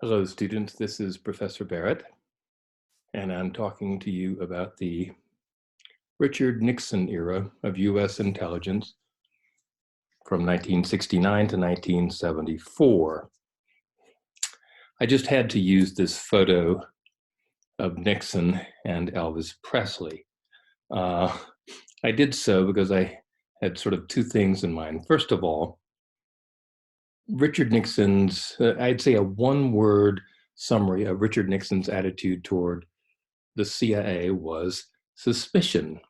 Hello, students. This is Professor Barrett, and I'm talking to you about the Richard Nixon era of U.S. intelligence from 1969 to 1974. I just had to use this photo of Nixon and Elvis Presley. Uh, I did so because I had sort of two things in mind. First of all, Richard Nixon's, I'd say a one-word summary of Richard Nixon's attitude toward the CIA was suspicion.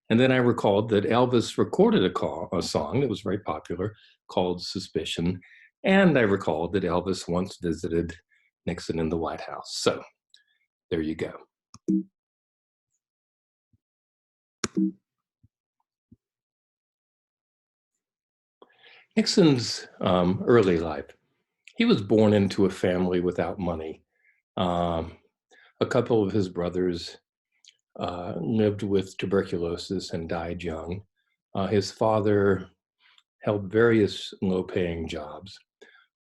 And then I recalled that Elvis recorded a song that was very popular called Suspicion. And I recalled that Elvis once visited Nixon in the White House. So there you go. Nixon's early life. He was born into a family without money. A couple of his brothers lived with tuberculosis and died young. His father held various low-paying jobs.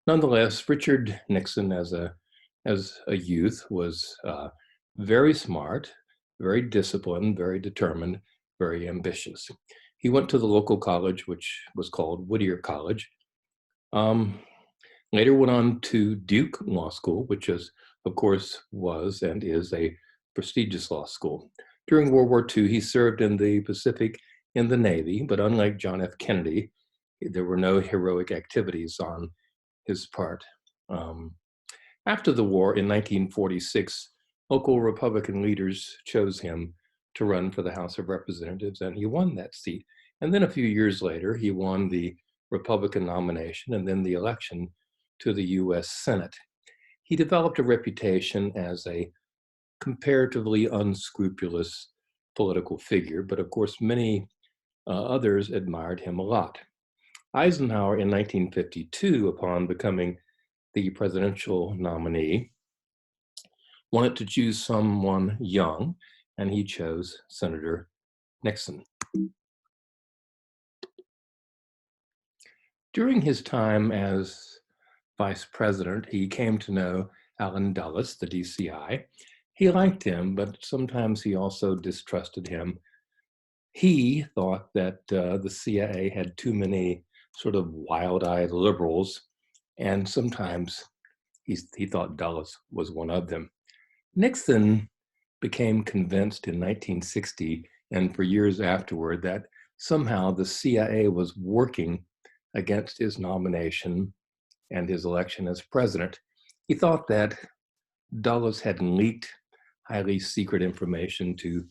Nonetheless, Richard Nixon, as a youth, was very smart, very disciplined, very determined, very ambitious. He went to the local college, which was called Whittier College. Later went on to Duke Law School, which is, of course, was and is a prestigious law school. During World War II, he served in the Pacific in the Navy, but unlike John F. Kennedy, there were no heroic activities on his part. After the war in 1946, local Republican leaders chose him to run for the House of Representatives, and he won that seat. And then a few years later, he won the Republican nomination and then the election to the US Senate. He developed a reputation as a comparatively unscrupulous political figure, but of course, many others admired him a lot. Eisenhower in 1952, upon becoming the presidential nominee, wanted to choose someone young, and he chose Senator Nixon. During his time as vice president, he came to know Allen Dulles, the DCI. He liked him, but sometimes he also distrusted him. He thought that the CIA had too many sort of wild-eyed liberals, and sometimes he thought Dulles was one of them. Nixon became convinced in 1960 and for years afterward that somehow the CIA was working against his nomination and his election as president. He thought that Dulles had leaked highly secret information to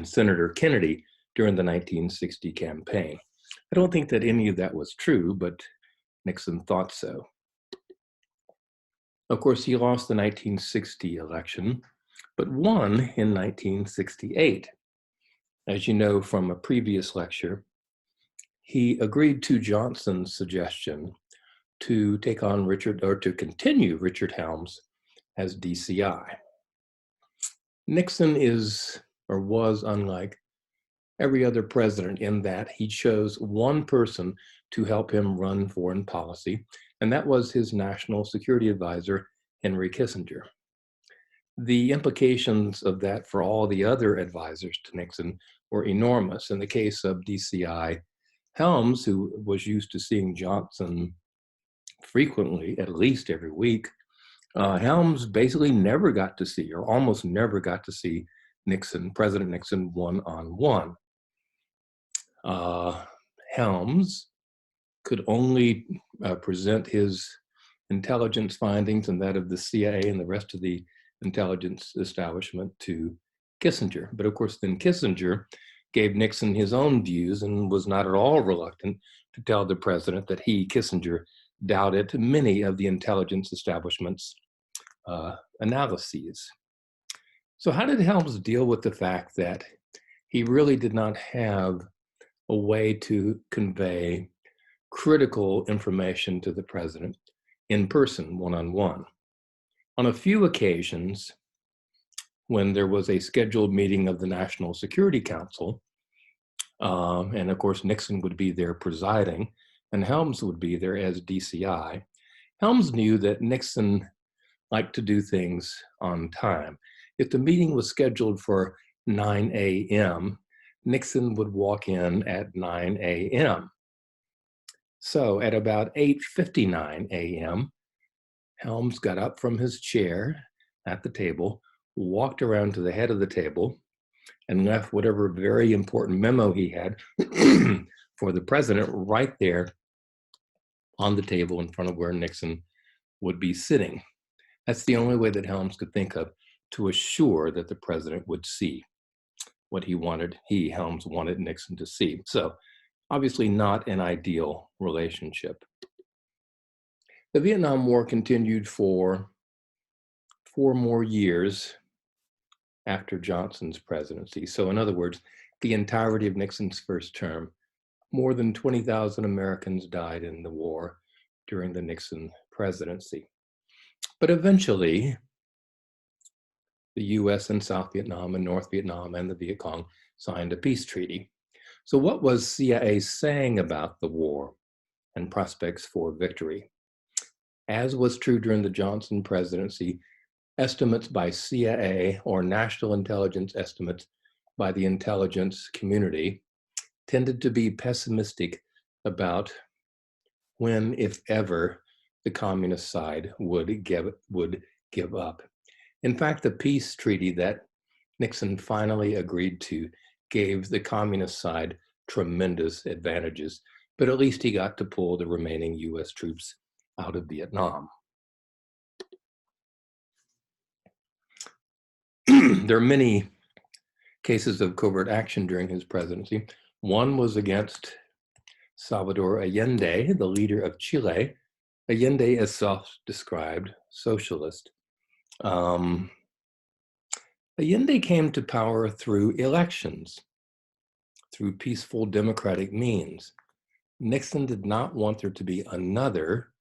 Senator Kennedy during the 1960 campaign. I don't think that any of that was true, but Nixon thought so. Of course, he lost the 1960 election, but won in 1968. As you know from a previous lecture, he agreed to Johnson's suggestion to take on to continue Richard Helms as DCI. Nixon is, or was, unlike every other president in that he chose one person to help him run foreign policy, and that was his national security advisor, Henry Kissinger. The implications of that for all the other advisors to Nixon were enormous. In the case of DCI, Helms, who was used to seeing Johnson frequently, at least every week, Helms basically never got to see, or almost never got to see President Nixon one-on-one. Helms could only present his intelligence findings and that of the CIA and the rest of the intelligence establishment to Kissinger. But of course, then Kissinger gave Nixon his own views and was not at all reluctant to tell the president that he, Kissinger, doubted many of the intelligence establishment's analyses. So how did Helms deal with the fact that he really did not have a way to convey critical information to the president in person, one-on-one? On a few occasions, when there was a scheduled meeting of the National Security Council, and of course Nixon would be there presiding, and Helms would be there as DCI, Helms knew that Nixon liked to do things on time. If the meeting was scheduled for 9 a.m., Nixon would walk in at 9 a.m. So at about 8:59 a.m., Helms got up from his chair at the table, walked around to the head of the table, and left whatever very important memo he had for the president right there on the table in front of where Nixon would be sitting. That's the only way that Helms could think of to assure that the president would see what Helms wanted Nixon to see. So obviously not an ideal relationship. The Vietnam War continued for 4 more years after Johnson's presidency. So in other words, the entirety of Nixon's first term, more than 20,000 Americans died in the war during the Nixon presidency. But eventually, the US and South Vietnam and North Vietnam and the Viet Cong signed a peace treaty. So what was CIA saying about the war and prospects for victory? As was true during the Johnson presidency, estimates by CIA or national intelligence estimates by the intelligence community tended to be pessimistic about when, if ever, the communist side would give up. In fact, the peace treaty that Nixon finally agreed to gave the communist side tremendous advantages, but at least he got to pull the remaining US troops out of Vietnam. There are many cases of covert action during his presidency. One was against Salvador Allende, the leader of Chile. Allende is self-described socialist. Allende came to power through elections, through peaceful democratic means. Nixon did not want there to be another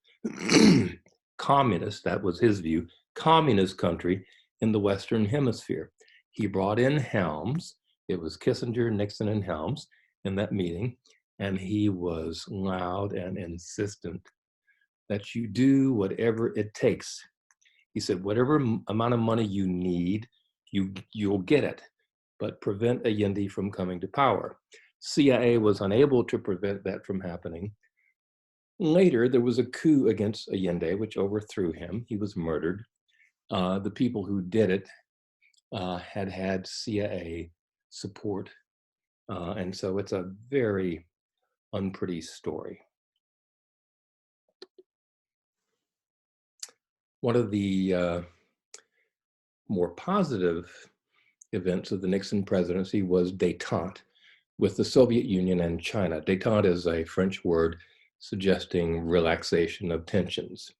communist, that was his view, communist country in the Western Hemisphere. He brought in Helms. It was Kissinger, Nixon, and Helms in that meeting, and he was loud and insistent that you do whatever it takes. He said, whatever amount of money you need, you'll get it, but prevent Allende from coming to power. CIA was unable to prevent that from happening. Later, there was a coup against Allende, which overthrew him. He was murdered. The people who did it had CIA support. And so it's a very unpretty story. One of the more positive events of the Nixon presidency was détente with the Soviet Union and China. Détente is a French word suggesting relaxation of tensions.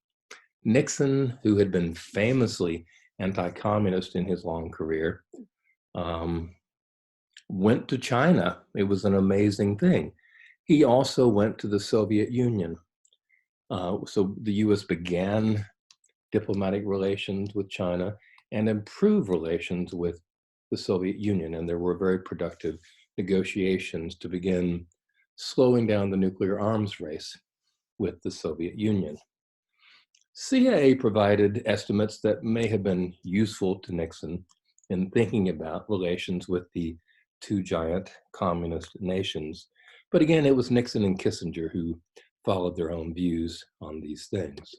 Nixon, who had been famously anti-communist in his long career, went to China. It was an amazing thing. He also went to the Soviet Union. So the US began diplomatic relations with China and improved relations with the Soviet Union. And there were very productive negotiations to begin slowing down the nuclear arms race with the Soviet Union. CIA provided estimates that may have been useful to Nixon in thinking about relations with the two giant communist nations. But again, it was Nixon and Kissinger who followed their own views on these things.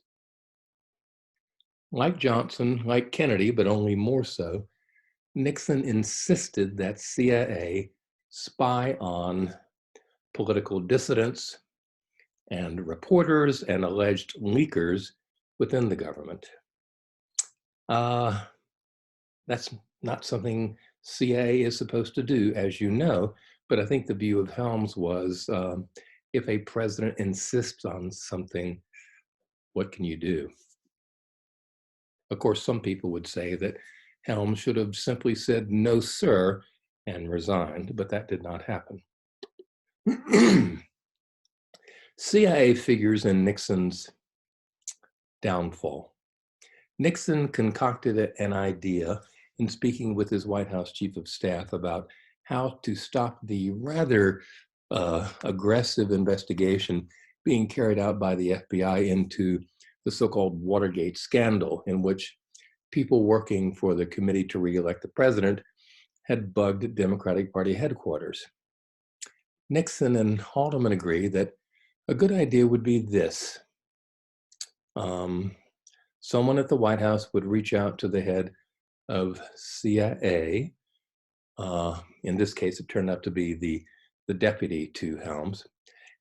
Like Johnson, like Kennedy, but only more so, Nixon insisted that CIA spy on political dissidents and reporters and alleged leakers within the government. That's not something CIA is supposed to do, as you know, but I think the view of Helms was, if a president insists on something, what can you do? Of course, some people would say that Helms should have simply said, no, sir, and resigned, but that did not happen. CIA figures in Nixon's downfall. Nixon concocted an idea in speaking with his White House chief of staff about how to stop the rather aggressive investigation being carried out by the FBI into the so-called Watergate scandal, in which people working for the committee to re-elect the president had bugged Democratic Party headquarters. Nixon and Haldeman agree that a good idea would be this. Someone at the White House would reach out to the head of CIA. In this case, it turned out to be the deputy to Helms.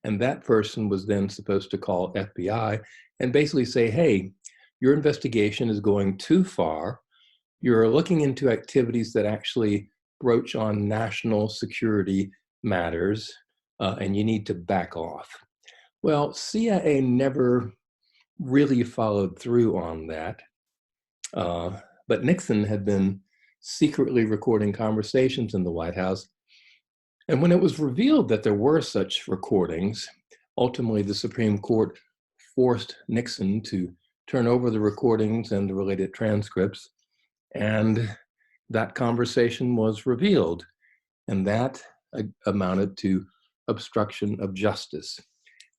And that person was then supposed to call FBI and basically say, hey, your investigation is going too far. You're looking into activities that actually broach on national security matters, and you need to back off. Well, CIA never really followed through on that. But Nixon had been secretly recording conversations in the White House. And when it was revealed that there were such recordings, ultimately the Supreme Court forced Nixon to turn over the recordings and the related transcripts. And that conversation was revealed. And that amounted to obstruction of justice.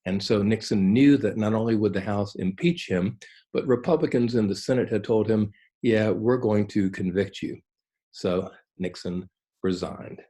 And so Nixon knew that not only would the House impeach him, but Republicans in the Senate had told him, yeah, we're going to convict you. So Nixon resigned.